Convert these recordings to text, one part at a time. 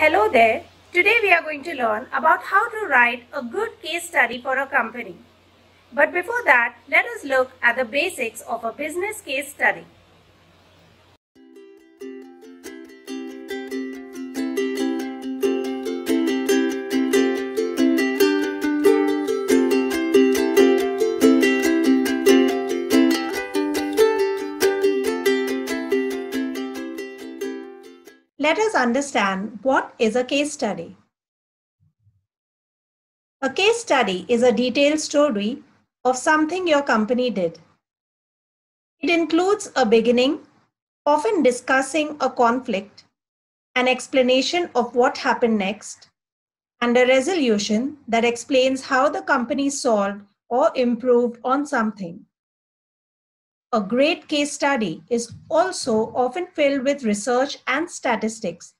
Hello there. Today we are going to learn about how to write a good case study for a company. But before that, let us look at the basics of a business case study. Let us understand what is a case study. A case study is a detailed story of something your company did. It includes a beginning, often discussing a conflict, an explanation of what happened next, and a resolution that explains how the company solved or improved on something. A great case study is also often filled with research and statistics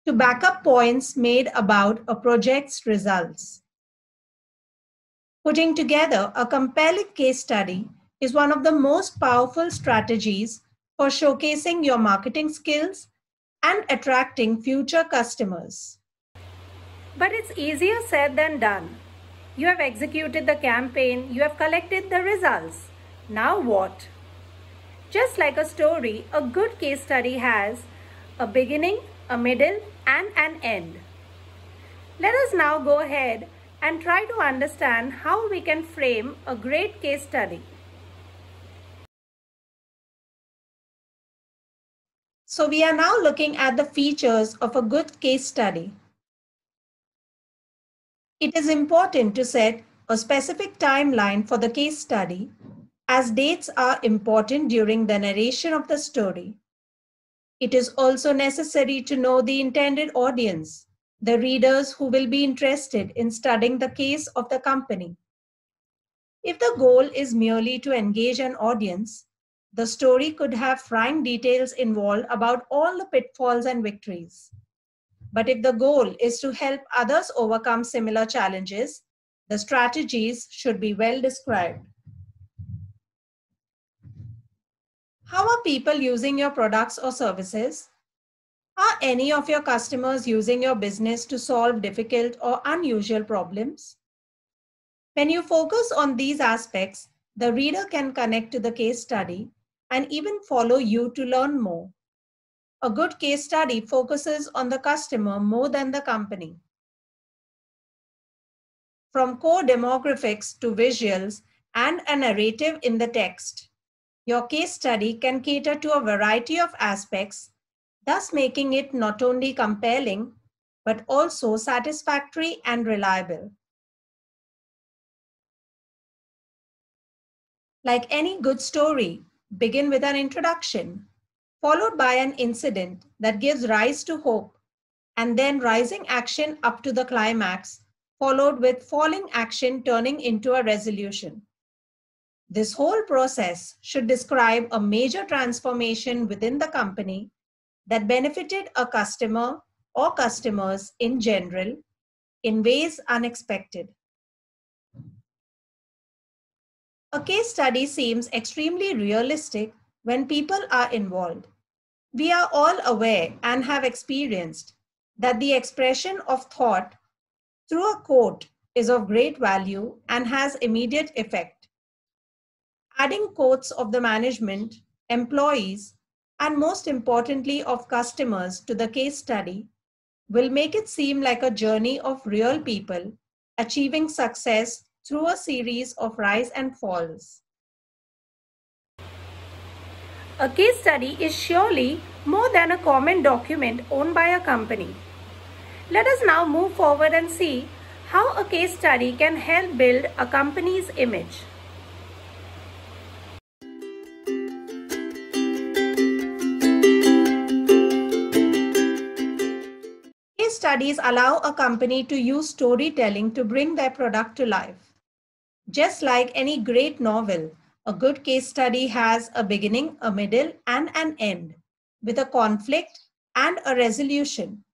to back up points made about a project's results. Putting together a compelling case study is one of the most powerful strategies for showcasing your marketing skills and attracting future customers. But it's easier said than done. You have executed the campaign, you have collected the results. Now what? Just like a story, a good case study has a beginning, a middle, and an end. Let us now go ahead and try to understand how we can frame a great case study. So we are now looking at the features of a good case study. It is important to set a specific timeline for the case study, as dates are important during the narration of the story. It is also necessary to know the intended audience, the readers who will be interested in studying the case of the company. If the goal is merely to engage an audience, the story could have fine details involved about all the pitfalls and victories. But if the goal is to help others overcome similar challenges, the strategies should be well described. How are people using your products or services? Are any of your customers using your business to solve difficult or unusual problems? When you focus on these aspects, the reader can connect to the case study and even follow you to learn more. A good case study focuses on the customer more than the company. From core demographics to visuals and a narrative in the text, your case study can cater to a variety of aspects, thus making it not only compelling, but also satisfactory and reliable. Like any good story, begin with an introduction, followed by an incident that gives rise to hope, and then rising action up to the climax, followed with falling action turning into a resolution. This whole process should describe a major transformation within the company that benefited a customer or customers in general in ways unexpected. A case study seems extremely realistic when people are involved. We are all aware and have experienced that the expression of thought through a quote is of great value and has immediate effect. Adding quotes of the management, employees, and most importantly of customers to the case study will make it seem like a journey of real people achieving success through a series of rise and falls. A case study is surely more than a common document owned by a company. Let us now move forward and see how a case study can help build a company's image. Case studies allow a company to use storytelling to bring their product to life. Just like any great novel, a good case study has a beginning, a middle, and an end, with a conflict and a resolution.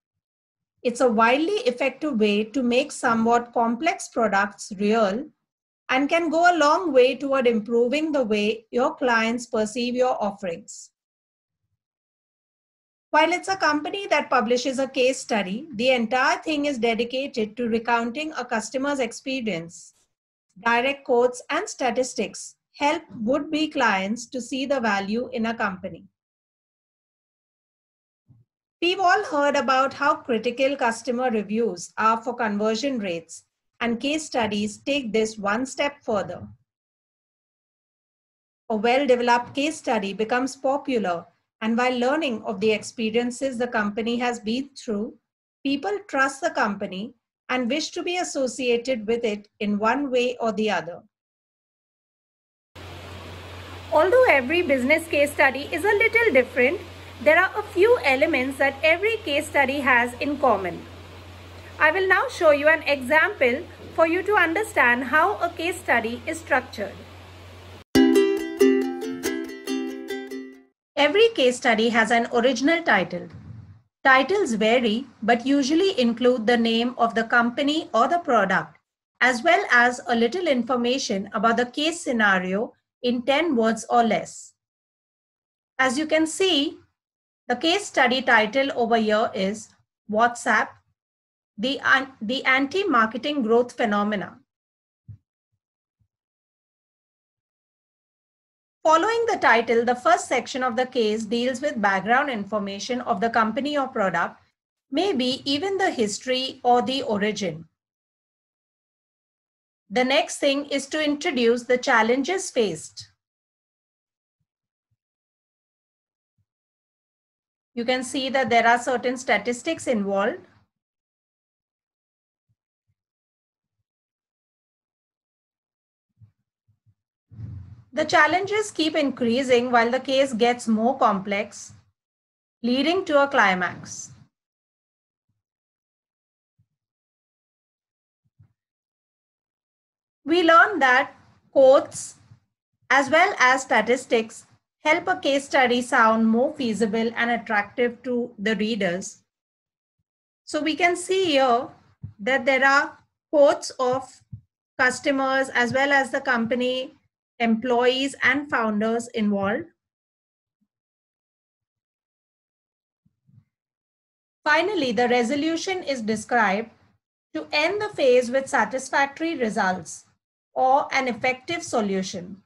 It's a wildly effective way to make somewhat complex products real and can go a long way toward improving the way your clients perceive your offerings. While it's a company that publishes a case study, the entire thing is dedicated to recounting a customer's experience. Direct quotes and statistics help would-be clients to see the value in a company. We've all heard about how critical customer reviews are for conversion rates, and case studies take this one step further. A well-developed case study becomes popular, and while learning of the experiences the company has been through, people trust the company and wish to be associated with it in one way or the other. Although every business case study is a little different, there are a few elements that every case study has in common. I will now show you an example for you to understand how a case study is structured. Every case study has an original title. Titles vary, but usually include the name of the company or the product, as well as a little information about the case scenario in 10 words or less. As you can see, the case study title over here is WhatsApp, the anti-marketing growth phenomena. Following the title, the first section of the case deals with background information of the company or product, maybe even the history or the origin. The next thing is to introduce the challenges faced. You can see that there are certain statistics involved. The challenges keep increasing while the case gets more complex, leading to a climax. We learned that quotes as well as statistics help a case study sound more feasible and attractive to the readers. So we can see here that there are quotes of customers as well as the company employees and founders involved. Finally, the resolution is described to end the phase with satisfactory results or an effective solution.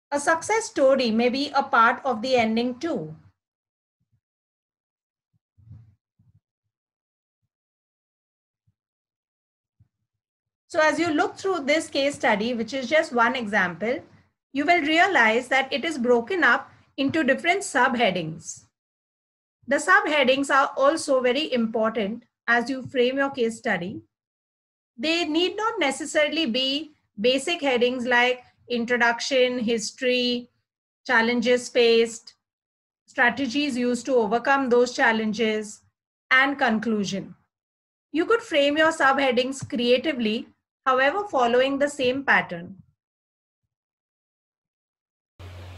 A success story may be a part of the ending too. So as you look through this case study, which is just one example, you will realize that it is broken up into different subheadings. The subheadings are also very important as you frame your case study. They need not necessarily be basic headings like introduction, history, challenges faced, strategies used to overcome those challenges, and conclusion. You could frame your subheadings creatively, however, following the same pattern.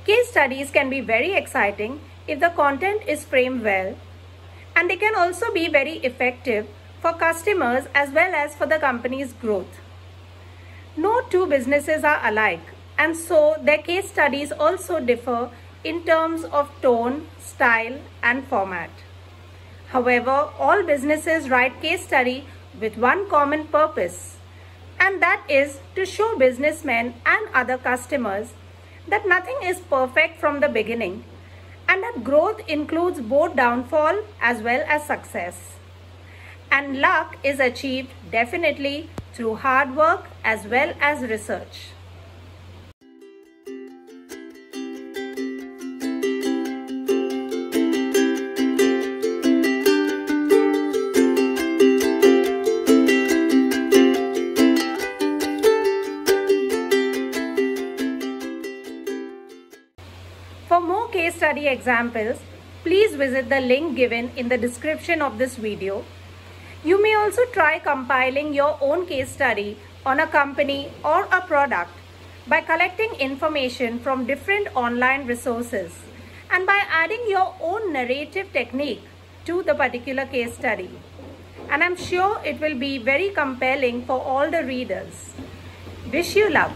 Case studies can be very exciting if the content is framed well, and they can also be very effective for customers as well as for the company's growth. No two businesses are alike, and so their case studies also differ in terms of tone, style, and format. However, all businesses write case study with one common purpose, and that is to show businessmen and other customers that nothing is perfect from the beginning and that growth includes both downfall as well as success. And luck is achieved definitely through hard work as well as research. For more case study examples, please visit the link given in the description of this video. You may also try compiling your own case study on a company or a product by collecting information from different online resources and by adding your own narrative technique to the particular case study. And I'm sure it will be very compelling for all the readers. Wish you luck.